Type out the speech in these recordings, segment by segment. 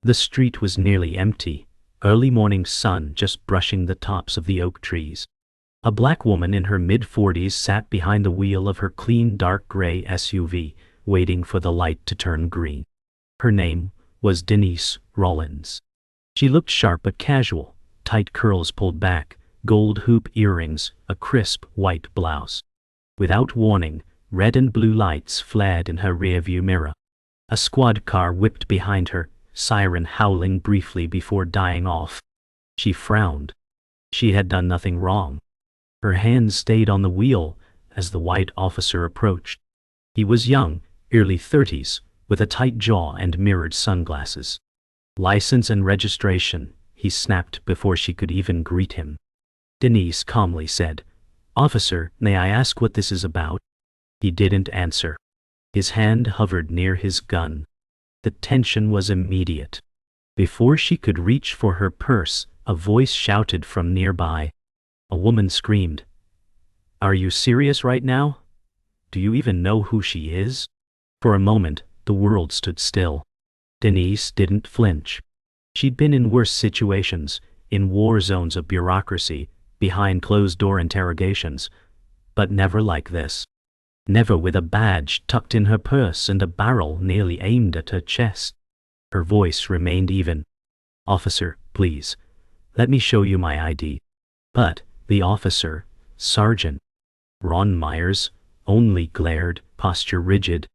The street was nearly empty, early morning sun just brushing the tops of the oak trees. A black woman in her mid-40s sat behind the wheel of her clean dark gray SUV, waiting for the light to turn green. Her name was Denise Rollins. She looked sharp but casual, tight curls pulled back, gold hoop earrings, a crisp white blouse. Without warning, red and blue lights flared in her rearview mirror. A squad car whipped behind her, siren howling briefly before dying off. She frowned. She had done nothing wrong. Her hands stayed on the wheel as the white officer approached. He was young, early 30s, with a tight jaw and mirrored sunglasses. "License and registration," he snapped before she could even greet him. Denise calmly said, "Officer, may I ask what this is about?" He didn't answer. His hand hovered near his gun. The tension was immediate. Before she could reach for her purse, a voice shouted from nearby. A woman screamed, "Are you serious right now? Do you even know who she is?" For a moment, the world stood still. Denise didn't flinch. She'd been in worse situations, in war zones of bureaucracy, behind closed-door interrogations, but never like this. Never with a badge tucked in her purse and a barrel nearly aimed at her chest. Her voice remained even. "Officer, please, let me show you my ID." But the officer, Sergeant Ron Myers, only glared, posture rigid.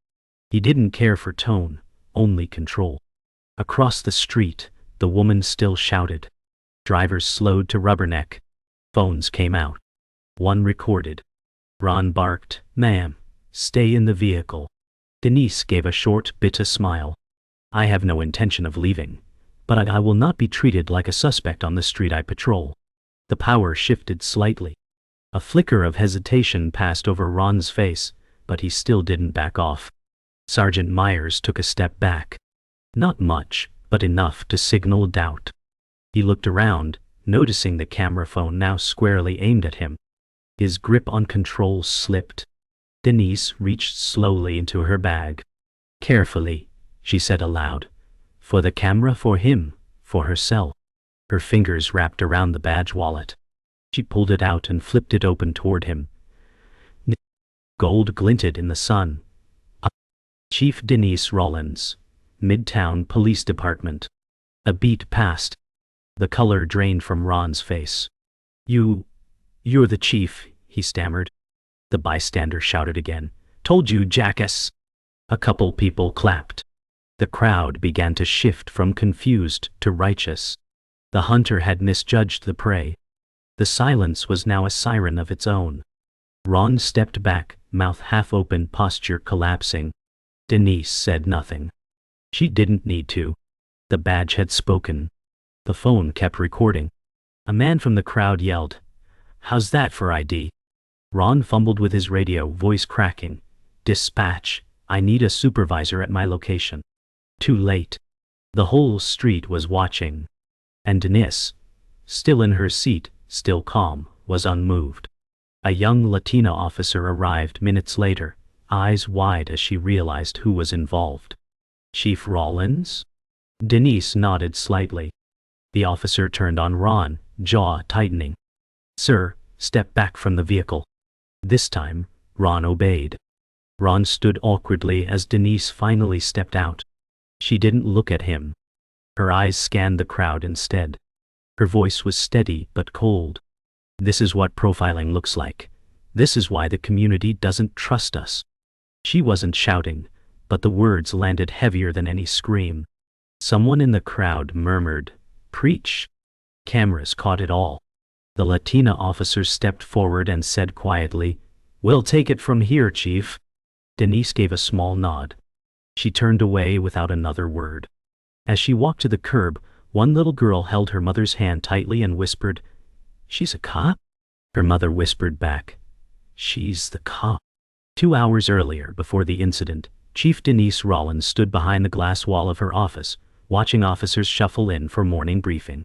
He didn't care for tone, only control. Across the street, the woman still shouted. Drivers slowed to rubberneck. Phones came out. One recorded. Ron barked, "Ma'am, stay in the vehicle." Denise gave a short, bitter smile. "I have no intention of leaving, but I will not be treated like a suspect on the street I patrol." The power shifted slightly. A flicker of hesitation passed over Ron's face, but he still didn't back off. Sergeant Myers took a step back. Not much, but enough to signal doubt. He looked around, noticing the camera phone now squarely aimed at him. His grip on control slipped. Denise reached slowly into her bag. "Carefully," she said aloud. "For the camera, for him, for herself." Her fingers wrapped around the badge wallet. She pulled it out and flipped it open toward him. Gold glinted in the sun. Chief Denise Rollins, Midtown Police Department. A beat passed. The color drained from Ron's face. You're the chief," he stammered. The bystander shouted again, "Told you, jackass!" A couple people clapped. The crowd began to shift from confused to righteous. The hunter had misjudged the prey. The silence was now a siren of its own. Ron stepped back, mouth half open, posture collapsing. Denise said nothing. She didn't need to. The badge had spoken. The phone kept recording. A man from the crowd yelled, "How's that for ID?" Ron fumbled with his radio, voice cracking. "Dispatch, I need a supervisor at my location." Too late. The whole street was watching. And Denise, still in her seat, still calm, was unmoved. A young Latina officer arrived minutes later, eyes wide as she realized who was involved. "Chief Rollins?" Denise nodded slightly. The officer turned on Ron, jaw tightening. "Sir, step back from the vehicle." This time, Ron obeyed. Ron stood awkwardly as Denise finally stepped out. She didn't look at him. Her eyes scanned the crowd instead. Her voice was steady but cold. "This is what profiling looks like. This is why the community doesn't trust us." She wasn't shouting, but the words landed heavier than any scream. Someone in the crowd murmured, "Preach." Cameras caught it all. The Latina officer stepped forward and said quietly, "We'll take it from here, Chief." Denise gave a small nod. She turned away without another word. As she walked to the curb, one little girl held her mother's hand tightly and whispered, "She's a cop?" Her mother whispered back, "She's the cop." 2 hours earlier, before the incident, Chief Denise Rollins stood behind the glass wall of her office, watching officers shuffle in for morning briefing.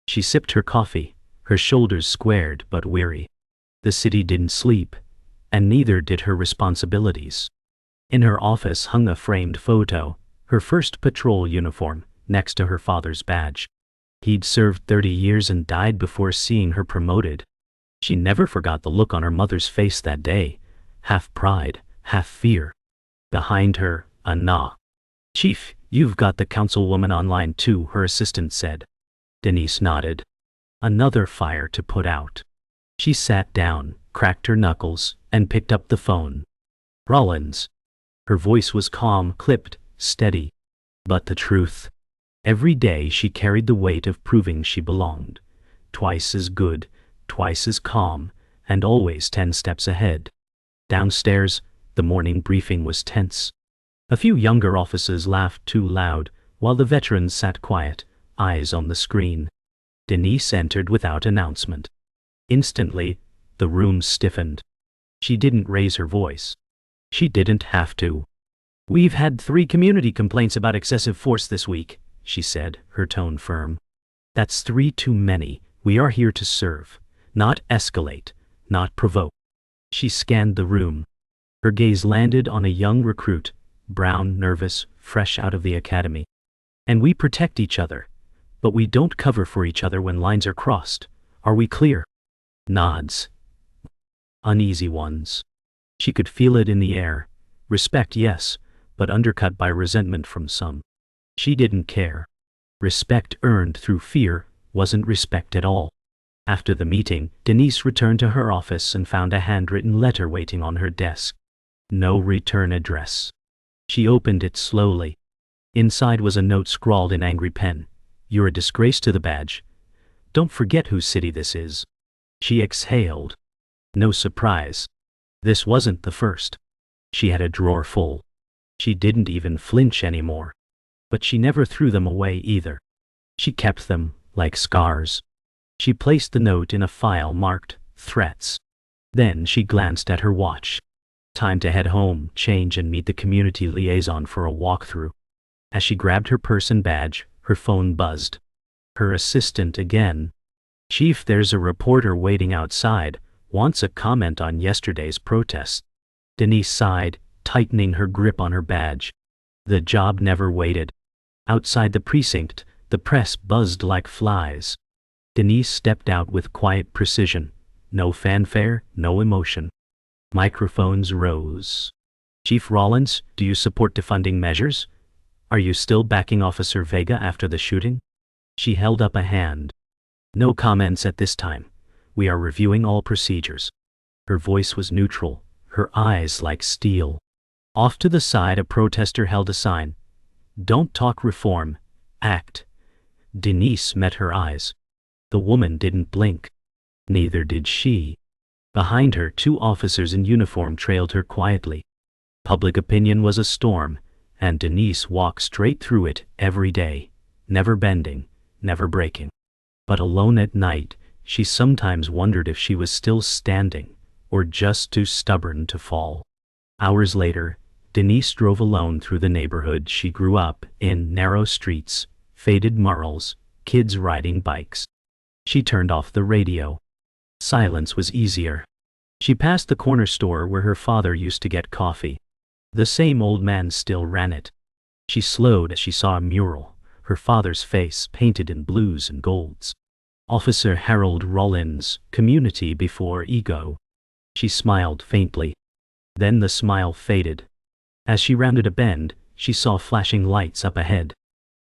She sipped her coffee, her shoulders squared but weary. The city didn't sleep, and neither did her responsibilities. In her office hung a framed photo, her first patrol uniform, next to her father's badge. He'd served 30 years and died before seeing her promoted. She never forgot the look on her mother's face that day, half pride, half fear. Behind her, a knock. "Chief, you've got the councilwoman online too," her assistant said. Denise nodded. Another fire to put out. She sat down, cracked her knuckles, and picked up the phone. "Rollins." Her voice was calm, clipped, steady. But the truth. Every day she carried the weight of proving she belonged. Twice as good, twice as calm, and always 10 steps ahead. Downstairs, the morning briefing was tense. A few younger officers laughed too loud, while the veterans sat quiet, eyes on the screen. Denise entered without announcement. Instantly, the room stiffened. She didn't raise her voice. She didn't have to. "We've had 3 community complaints about excessive force this week," she said, her tone firm. "That's 3 too many. We are here to serve, not escalate, not provoke." She scanned the room. Her gaze landed on a young recruit, brown, nervous, fresh out of the academy. "And we protect each other, but we don't cover for each other when lines are crossed. Are we clear?" Nods. Uneasy ones. She could feel it in the air. Respect, yes, but undercut by resentment from some. She didn't care. Respect earned through fear wasn't respect at all. After the meeting, Denise returned to her office and found a handwritten letter waiting on her desk. No return address. She opened it slowly. Inside was a note scrawled in angry pen. "You're a disgrace to the badge. Don't forget whose city this is." She exhaled. No surprise. This wasn't the first. She had a drawer full. She didn't even flinch anymore. But she never threw them away either. She kept them, like scars. She placed the note in a file marked "Threats." Then she glanced at her watch. Time to head home, change, and meet the community liaison for a walkthrough. As she grabbed her purse and badge, her phone buzzed. Her assistant again. "Chief, there's a reporter waiting outside, wants a comment on yesterday's protest." Denise sighed, tightening her grip on her badge. The job never waited. Outside the precinct, the press buzzed like flies. Denise stepped out with quiet precision. No fanfare, no emotion. Microphones rose. "Chief Rollins, do you support defunding measures? Are you still backing Officer Vega after the shooting?" She held up a hand. "No comments at this time. We are reviewing all procedures." Her voice was neutral, her eyes like steel. Off to the side, a protester held a sign. "Don't talk reform, act." Denise met her eyes. The woman didn't blink. Neither did she. Behind her, 2 officers in uniform trailed her quietly. Public opinion was a storm, and Denise walked straight through it every day, never bending, never breaking. But alone at night, she sometimes wondered if she was still standing, or just too stubborn to fall. Hours later, Denise drove alone through the neighborhood she grew up in, narrow streets, faded murals, kids riding bikes. She turned off the radio. Silence was easier. She passed the corner store where her father used to get coffee. The same old man still ran it. She slowed as she saw a mural, her father's face painted in blues and golds. "Officer Harold Rollins, community before ego." She smiled faintly. Then the smile faded. As she rounded a bend, she saw flashing lights up ahead.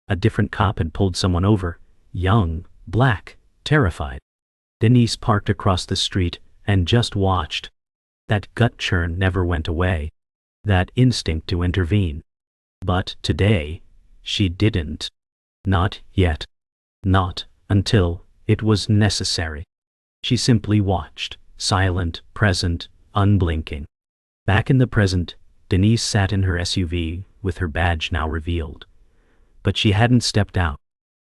A different cop had pulled someone over, young, black, terrified. Denise parked across the street and just watched. That gut churn never went away. That instinct to intervene. But today, she didn't. Not yet. Not until it was necessary. She simply watched, silent, present, unblinking. Back in the present, Denise sat in her SUV, with her badge now revealed. But she hadn't stepped out.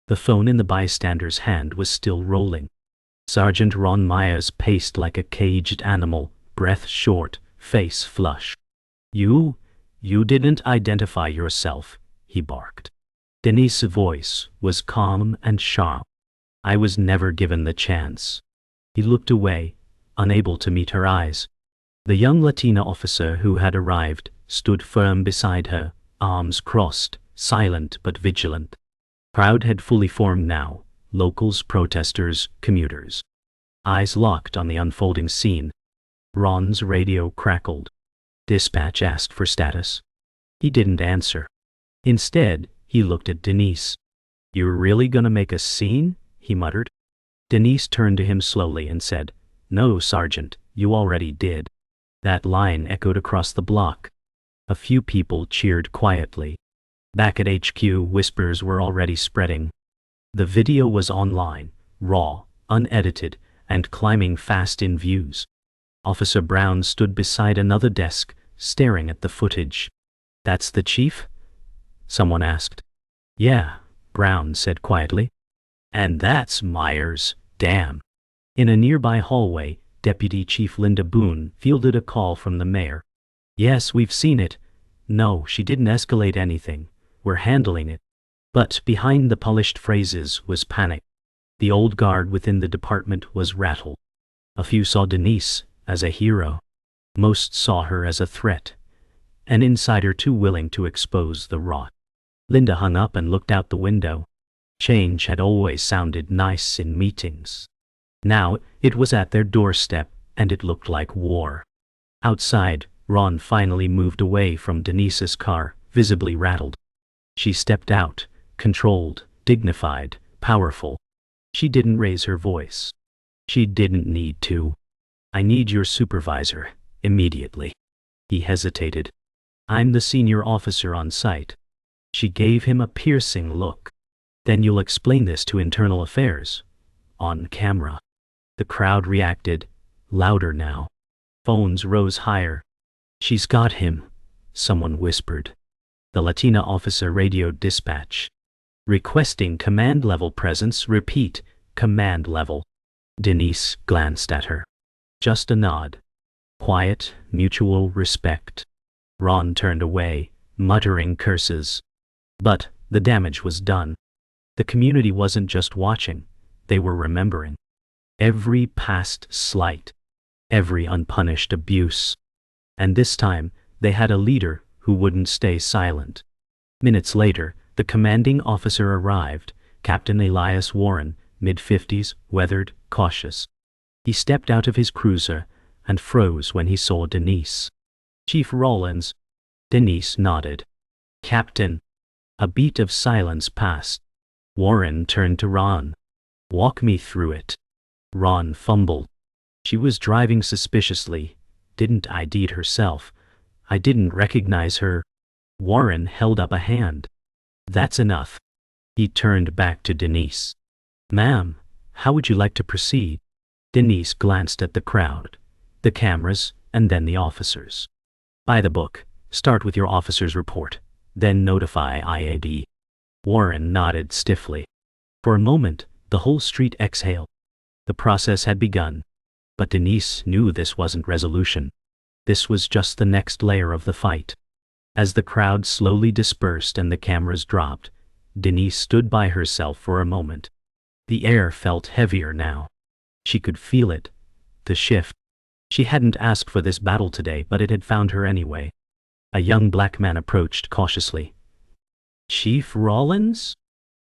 The phone in the bystander's hand was still rolling. Sergeant Ron Myers paced like a caged animal, breath short, face flush. You didn't identify yourself," he barked. Denise's voice was calm and sharp. "I was never given the chance." He looked away, unable to meet her eyes. The young Latina officer who had arrived stood firm beside her, arms crossed, silent but vigilant. Crowd had fully formed now, locals, protesters, commuters. Eyes locked on the unfolding scene. Ron's radio crackled. Dispatch asked for status. He didn't answer. Instead, he looked at Denise. "You're really gonna make a scene?" he muttered. Denise turned to him slowly and said, "No, Sergeant, you already did." That line echoed across the block. A few people cheered quietly. Back at HQ, whispers were already spreading. The video was online, raw, unedited, and climbing fast in views. Officer Brown stood beside another desk, staring at the footage. "That's the chief?" someone asked. "Yeah," Brown said quietly. "And that's Myers, damn." In a nearby hallway, Deputy Chief Linda Boone fielded a call from the mayor. "Yes, we've seen it. No, she didn't escalate anything. We're handling it." But behind the polished phrases was panic. The old guard within the department was rattled. A few saw Denise as a hero. Most saw her as a threat, an insider too willing to expose the rot. Linda hung up and looked out the window. Change had always sounded nice in meetings. Now it was at their doorstep, and it looked like war. Outside, Ron finally moved away from Denise's car, visibly rattled. She stepped out, controlled, dignified, powerful. She didn't raise her voice. She didn't need to. "I need your supervisor, immediately." He hesitated. "I'm the senior officer on site." She gave him a piercing look. "Then you'll explain this to Internal Affairs. On camera." The crowd reacted, louder now. Phones rose higher. "She's got him," someone whispered. The Latina officer radioed dispatch. "Requesting command-level presence. Repeat, command level." Denise glanced at her. Just a nod. Quiet, mutual respect. Ron turned away, muttering curses. But the damage was done. The community wasn't just watching, they were remembering. Every past slight, every unpunished abuse. And this time, they had a leader who wouldn't stay silent. Minutes later, the commanding officer arrived, Captain Elias Warren, mid-50s, weathered, cautious. He stepped out of his cruiser and froze when he saw Denise. "Chief Rawlins." Denise nodded. "Captain." A beat of silence passed. Warren turned to Ron. "Walk me through it." Ron fumbled. "She was driving suspiciously. Didn't ID'd herself. I didn't recognize her." Warren held up a hand. "That's enough." He turned back to Denise. "Ma'am, how would you like to proceed?" Denise glanced at the crowd, the cameras, and then the officers. "By the book. Start with your officer's report, then notify IAD." Warren nodded stiffly. For a moment, the whole street exhaled. The process had begun. But Denise knew this wasn't resolution. This was just the next layer of the fight. As the crowd slowly dispersed and the cameras dropped, Denise stood by herself for a moment. The air felt heavier now. She could feel it, the shift. She hadn't asked for this battle today, but it had found her anyway. A young black man approached cautiously. "Chief Rawlins?"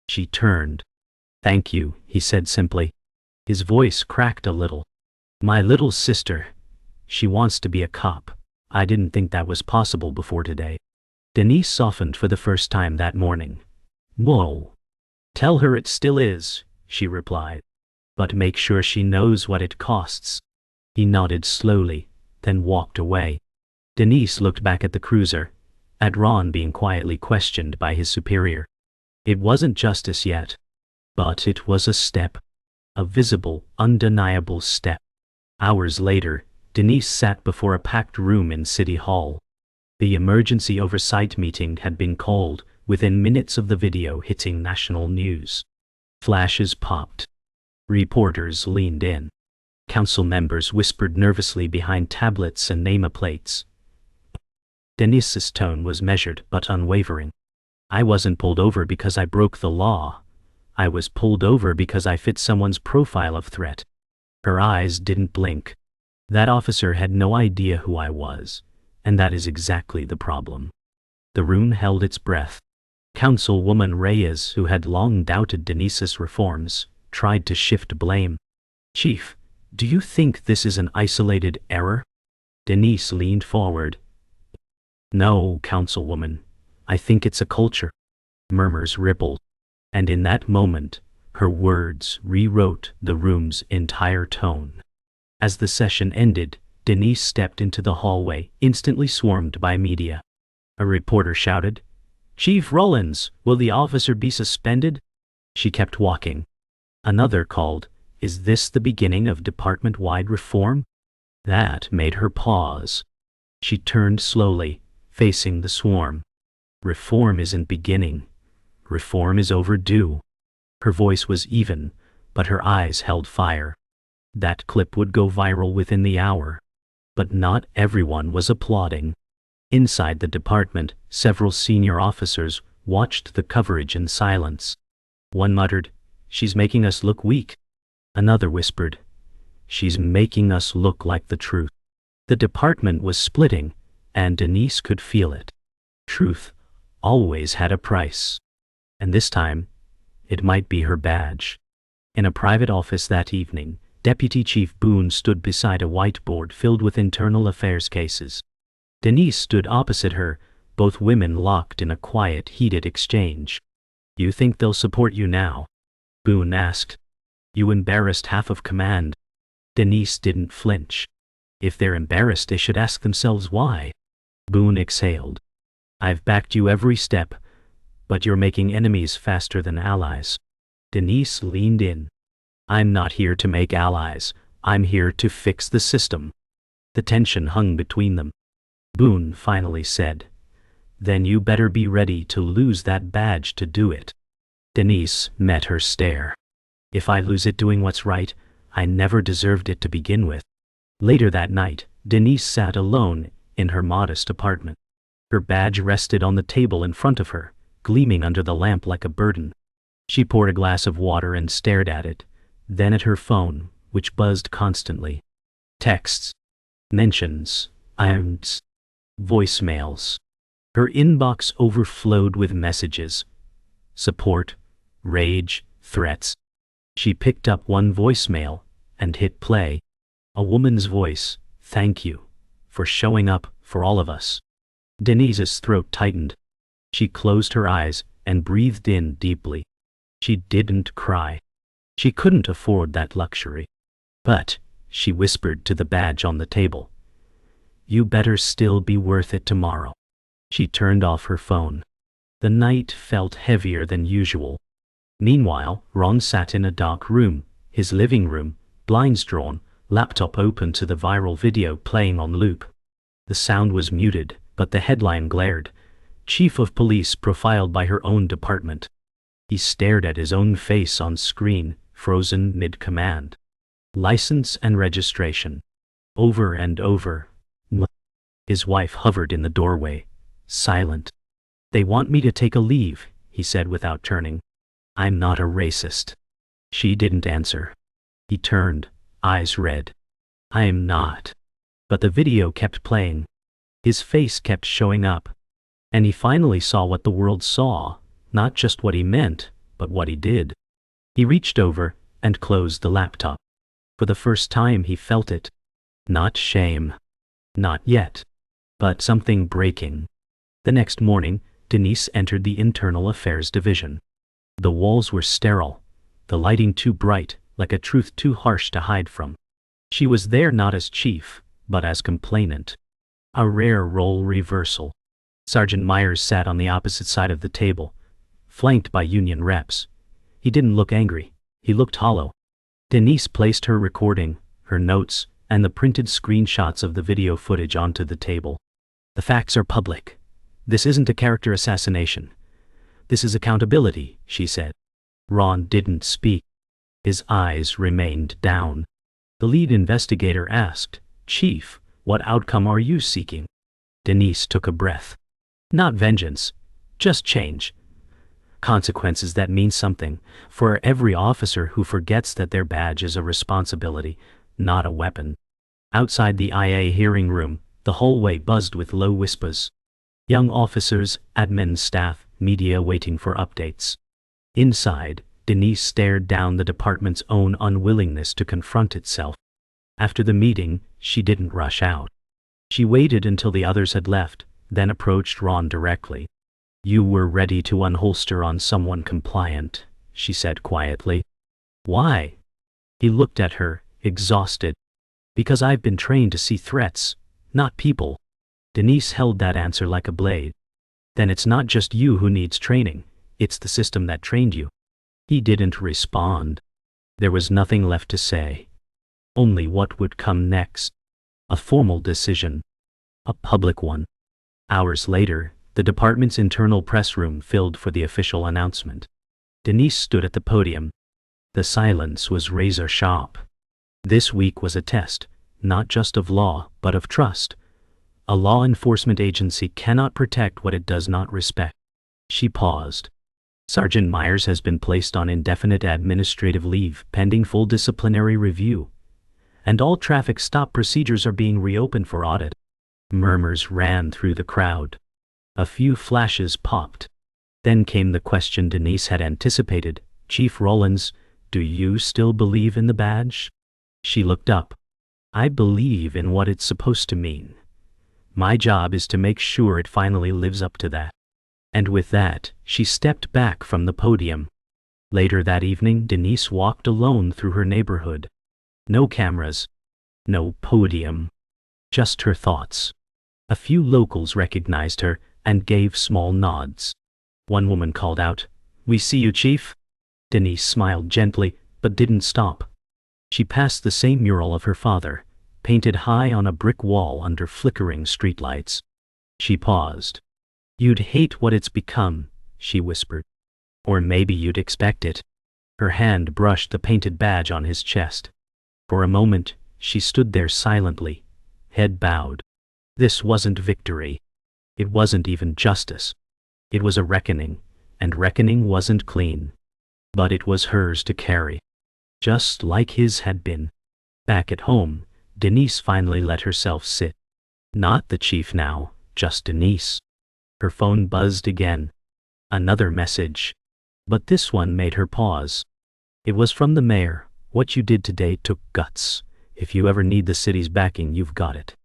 She turned. "Thank you," he said simply. His voice cracked a little. "My little sister. She wants to be a cop. I didn't think that was possible before today." Denise softened for the first time that morning. "Whoa. Tell her it still is," she replied. "But make sure she knows what it costs." He nodded slowly, then walked away. Denise looked back at the cruiser, at Ron being quietly questioned by his superior. It wasn't justice yet, but it was a step. A visible, undeniable step. Hours later, Denise sat before a packed room in City Hall. The emergency oversight meeting had been called within minutes of the video hitting national news. Flashes popped. Reporters leaned in. Council members whispered nervously behind tablets and nameplates. Denise's tone was measured but unwavering. "I wasn't pulled over because I broke the law. I was pulled over because I fit someone's profile of threat." Her eyes didn't blink. That officer had no idea who I was, and that is exactly the problem. The room held its breath. Councilwoman Reyes, who had long doubted Denise's reforms, tried to shift blame. "Chief, do you think this is an isolated error?" Denise leaned forward. "No, Councilwoman. I think it's a culture." Murmurs rippled. And in that moment, her words rewrote the room's entire tone. As the session ended, Denise stepped into the hallway, instantly swarmed by media. A reporter shouted, "Chief Rollins, will the officer be suspended?" She kept walking. Another called, "Is this the beginning of department-wide reform?" That made her pause. She turned slowly, facing the swarm. "Reform isn't beginning. Reform is overdue." Her voice was even, but her eyes held fire. That clip would go viral within the hour. But not everyone was applauding. Inside the department, several senior officers watched the coverage in silence. One muttered, "She's making us look weak." Another whispered, "She's making us look like the truth." The department was splitting, and Denise could feel it. Truth always had a price. And this time, it might be her badge. In a private office that evening, Deputy Chief Boone stood beside a whiteboard filled with internal affairs cases. Denise stood opposite her, both women locked in a quiet, heated exchange. "You think they'll support you now?" Boone asked. "You embarrassed half of command." Denise didn't flinch. "If they're embarrassed, they should ask themselves why." Boone exhaled. "I've backed you every step, but you're making enemies faster than allies." Denise leaned in. "I'm not here to make allies. I'm here to fix the system." The tension hung between them. Boone finally said, "Then you better be ready to lose that badge to do it." Denise met her stare. "If I lose it doing what's right, I never deserved it to begin with." Later that night, Denise sat alone in her modest apartment. Her badge rested on the table in front of her, gleaming under the lamp like a burden. She poured a glass of water and stared at it, then at her phone, which buzzed constantly. Texts, mentions, irons, voicemails. Her inbox overflowed with messages. Support, rage, threats. She picked up one voicemail and hit play. A woman's voice, "Thank you for showing up for all of us." Denise's throat tightened. She closed her eyes and breathed in deeply. She didn't cry. She couldn't afford that luxury. But, she whispered to the badge on the table, "You better still be worth it tomorrow." She turned off her phone. The night felt heavier than usual. Meanwhile, Ron sat in a dark room, his living room, blinds drawn, laptop open to the viral video playing on loop. The sound was muted, but the headline glared, "Chief of Police profiled by her own department." He stared at his own face on screen, frozen mid-command. License and registration. Over and over. His wife hovered in the doorway, silent. "They want me to take a leave," he said without turning. "I'm not a racist." She didn't answer. He turned, eyes red. "I am not." But the video kept playing. His face kept showing up. And he finally saw what the world saw, not just what he meant, but what he did. He reached over and closed the laptop. For the first time he felt it. Not shame. Not yet. But something breaking. The next morning, Denise entered the Internal Affairs Division. The walls were sterile, the lighting too bright, like a truth too harsh to hide from. She was there not as chief, but as complainant. A rare role reversal. Sergeant Myers sat on the opposite side of the table, flanked by union reps. He didn't look angry. He looked hollow. Denise placed her recording, her notes, and the printed screenshots of the video footage onto the table. "The facts are public. This isn't a character assassination. This is accountability," she said. Ron didn't speak. His eyes remained down. The lead investigator asked, "Chief, what outcome are you seeking?" Denise took a breath. "Not vengeance, just change. Consequences that mean something for every officer who forgets that their badge is a responsibility, not a weapon." Outside the IA hearing room, the hallway buzzed with low whispers. Young officers, admin staff, media waiting for updates. Inside, Denise stared down the department's own unwillingness to confront itself. After the meeting, she didn't rush out. She waited until the others had left, then approached Ron directly. "You were ready to unholster on someone compliant," she said quietly. "Why?" He looked at her, exhausted. "Because I've been trained to see threats, not people." Denise held that answer like a blade. "Then it's not just you who needs training, it's the system that trained you." He didn't respond. There was nothing left to say. Only what would come next. A formal decision. A public one. Hours later, the department's internal press room filled for the official announcement. Denise stood at the podium. The silence was razor sharp. This week was a test, not just of law, but of trust. A law enforcement agency cannot protect what it does not respect. She paused. "Sergeant Myers has been placed on indefinite administrative leave pending full disciplinary review, and all traffic stop procedures are being reopened for audit." Murmurs ran through the crowd. A few flashes popped. Then came the question Denise had anticipated. "Chief Rollins, do you still believe in the badge?" She looked up. "I believe in what it's supposed to mean. My job is to make sure it finally lives up to that." And with that, she stepped back from the podium. Later that evening, Denise walked alone through her neighborhood. No cameras. No podium. Just her thoughts. A few locals recognized her and gave small nods. One woman called out, "We see you, Chief." Denise smiled gently, but didn't stop. She passed the same mural of her father, painted high on a brick wall under flickering streetlights. She paused. "You'd hate what it's become," she whispered. "Or maybe you'd expect it." Her hand brushed the painted badge on his chest. For a moment, she stood there silently, head bowed. This wasn't victory. It wasn't even justice. It was a reckoning, and reckoning wasn't clean. But it was hers to carry. Just like his had been. Back at home, Denise finally let herself sit. Not the chief now, just Denise. Her phone buzzed again. Another message. But this one made her pause. It was from the mayor. "What you did today took guts. If you ever need the city's backing, you've got it."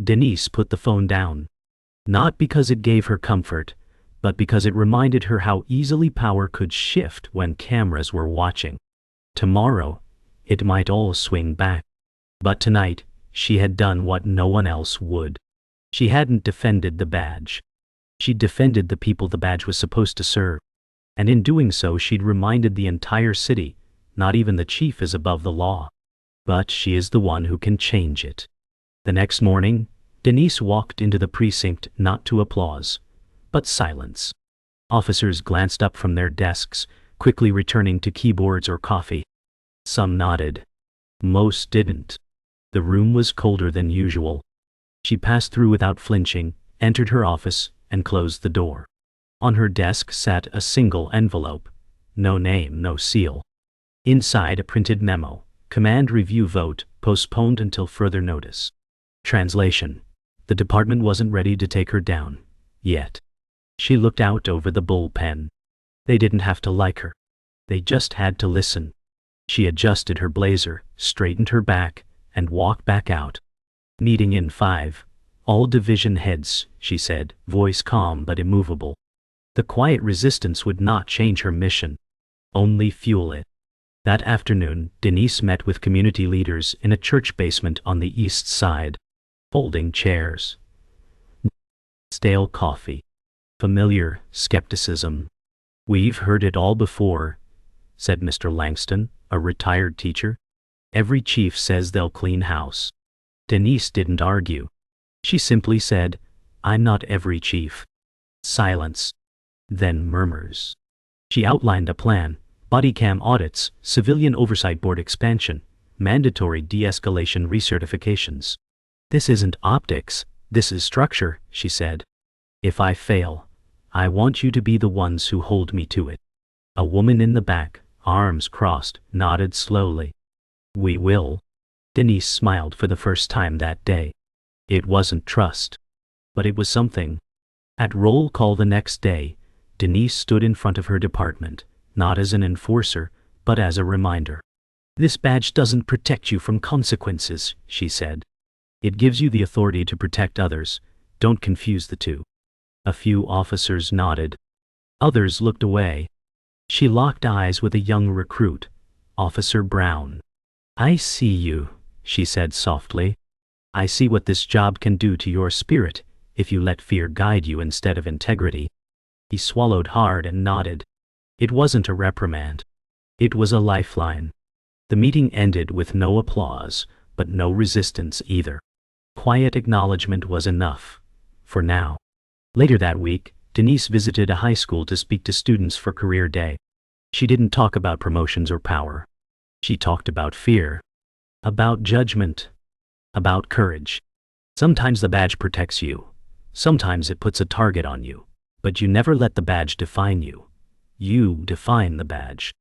Denise put the phone down. Not because it gave her comfort, but because it reminded her how easily power could shift when cameras were watching. Tomorrow, it might all swing back. But tonight, she had done what no one else would. She hadn't defended the badge. She'd defended the people the badge was supposed to serve. And in doing so, she'd reminded the entire city, not even the chief is above the law. But she is the one who can change it. The next morning, Denise walked into the precinct not to applause, but silence. Officers glanced up from their desks, quickly returning to keyboards or coffee. Some nodded. Most didn't. The room was colder than usual. She passed through without flinching, entered her office, and closed the door. On her desk sat a single envelope. No name, no seal. Inside a printed memo. Command review vote, postponed until further notice. Translation. The department wasn't ready to take her down. Yet. She looked out over the bullpen. They didn't have to like her. They just had to listen. She adjusted her blazer, straightened her back, and walked back out. "Meeting in 5. All division heads," she said, voice calm but immovable. The quiet resistance would not change her mission. Only fuel it. That afternoon, Denise met with community leaders in a church basement on the east side. Folding chairs. Stale coffee. Familiar skepticism. "We've heard it all before," said Mr. Langston, a retired teacher. "Every chief says they'll clean house." Denise didn't argue. She simply said, "I'm not every chief." Silence. Then murmurs. She outlined a plan: body cam audits, civilian oversight board expansion, mandatory de-escalation recertifications. "This isn't optics, this is structure," she said. "If I fail, I want you to be the ones who hold me to it." A woman in the back, arms crossed, nodded slowly. "We will." Denise smiled for the first time that day. It wasn't trust, but it was something. At roll call the next day, Denise stood in front of her department, not as an enforcer, but as a reminder. "This badge doesn't protect you from consequences," she said. "It gives you the authority to protect others. Don't confuse the two." A few officers nodded. Others looked away. She locked eyes with a young recruit, Officer Brown. "I see you," she said softly. "I see what this job can do to your spirit if you let fear guide you instead of integrity." He swallowed hard and nodded. It wasn't a reprimand. It was a lifeline. The meeting ended with no applause, but no resistance either. Quiet acknowledgement was enough. For now. Later that week, Denise visited a high school to speak to students for career day. She didn't talk about promotions or power. She talked about fear. About judgment. About courage. Sometimes the badge protects you. Sometimes it puts a target on you. But you never let the badge define you. You define the badge.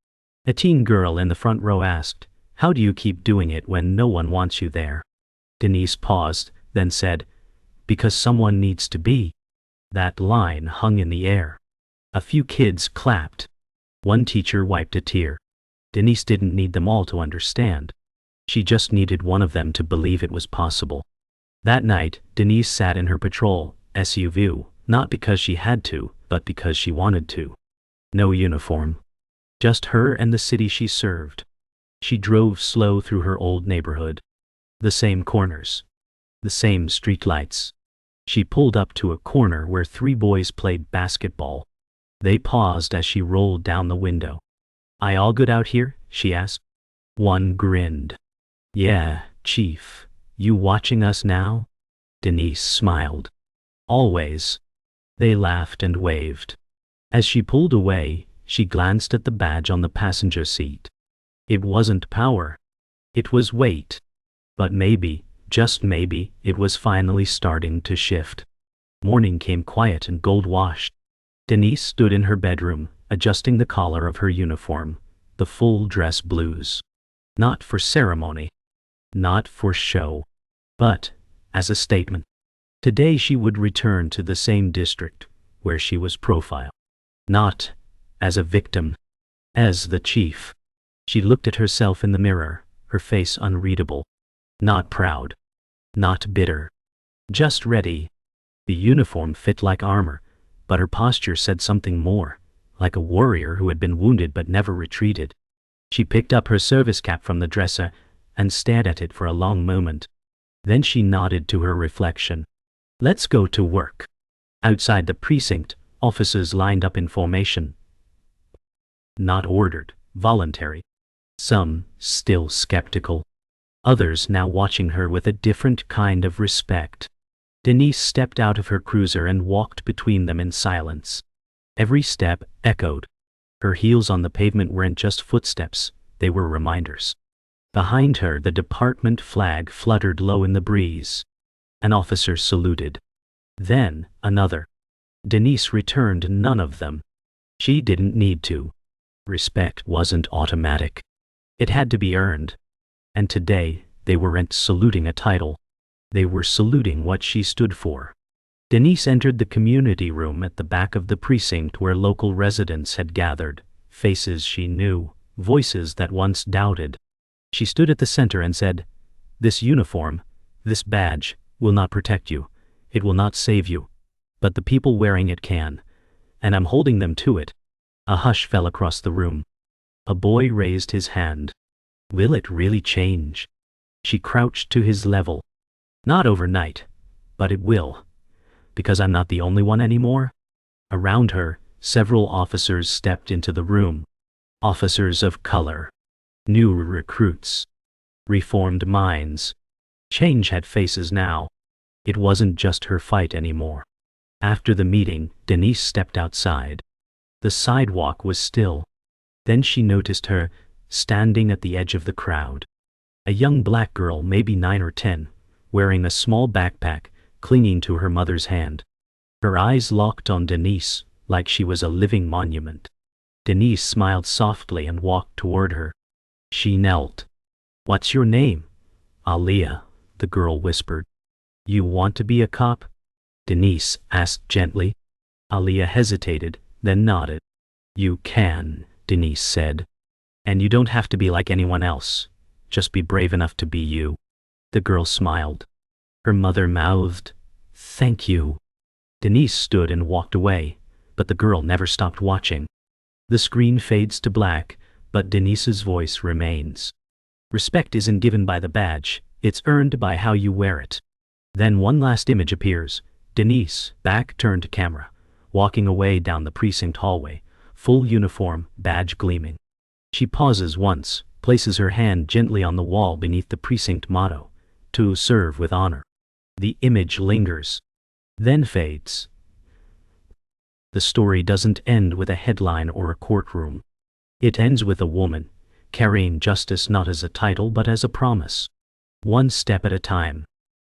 A teen girl in the front row asked, "How do you keep doing it when no one wants you there?" Denise paused, then said, "Because someone needs to be." That line hung in the air. A few kids clapped. One teacher wiped a tear. Denise didn't need them all to understand. She just needed one of them to believe it was possible. That night, Denise sat in her patrol SUV, not because she had to, but because she wanted to. No uniform. Just her and the city she served. She drove slow through her old neighborhood. The same corners. The same streetlights. She pulled up to a corner where 3 boys played basketball. They paused as she rolled down the window. "I all good out here?" she asked. One grinned. "Yeah, Chief. You watching us now?" Denise smiled. "Always." They laughed and waved. As she pulled away, she glanced at the badge on the passenger seat. It wasn't power. It was weight. But maybe, just maybe, it was finally starting to shift. Morning came quiet and gold-washed. Denise stood in her bedroom, adjusting the collar of her uniform, the full dress blues. Not for ceremony. Not for show. But, as a statement. Today she would return to the same district, where she was profiled. Not as a victim. As the chief. She looked at herself in the mirror, her face unreadable. Not proud. Not bitter. Just ready. The uniform fit like armor, but her posture said something more, like a warrior who had been wounded but never retreated. She picked up her service cap from the dresser and stared at it for a long moment. Then she nodded to her reflection. "Let's go to work." Outside the precinct, officers lined up in formation. Not ordered, voluntary. Some still skeptical. Others now watching her with a different kind of respect. Denise stepped out of her cruiser and walked between them in silence. Every step echoed. Her heels on the pavement weren't just footsteps, they were reminders. Behind her, the department flag fluttered low in the breeze. An officer saluted. Then, another. Denise returned none of them. She didn't need to. Respect wasn't automatic. It had to be earned. And today, they weren't saluting a title. They were saluting what she stood for. Denise entered the community room at the back of the precinct where local residents had gathered, faces she knew, voices that once doubted. She stood at the center and said, "This uniform, this badge, will not protect you. It will not save you. But the people wearing it can. And I'm holding them to it." A hush fell across the room. A boy raised his hand. "Will it really change?" She crouched to his level. "Not overnight, but it will. Because I'm not the only one anymore." Around her, several officers stepped into the room. Officers of color. New recruits. Reformed minds. Change had faces now. It wasn't just her fight anymore. After the meeting, Denise stepped outside. The sidewalk was still. Then she noticed her, standing at the edge of the crowd. A young black girl, maybe 9 or 10, wearing a small backpack, clinging to her mother's hand. Her eyes locked on Denise, like she was a living monument. Denise smiled softly and walked toward her. She knelt. "What's your name?" "Aliyah," the girl whispered. "You want to be a cop?" Denise asked gently. Aliyah hesitated, then nodded. You can, Denise said. And you don't have to be like anyone else. Just be brave enough to be you. The girl smiled. Her mother mouthed, "Thank you." Denise stood and walked away, but the girl never stopped watching. The screen fades to black, but Denise's voice remains. Respect isn't given by the badge, it's earned by how you wear it. Then one last image appears. Denise, back turned to camera, walking away down the precinct hallway, full uniform, badge gleaming. She pauses once, places her hand gently on the wall beneath the precinct motto, "To serve with honor." The image lingers, then fades. The story doesn't end with a headline or a courtroom. It ends with a woman, carrying justice not as a title but as a promise. One step at a time,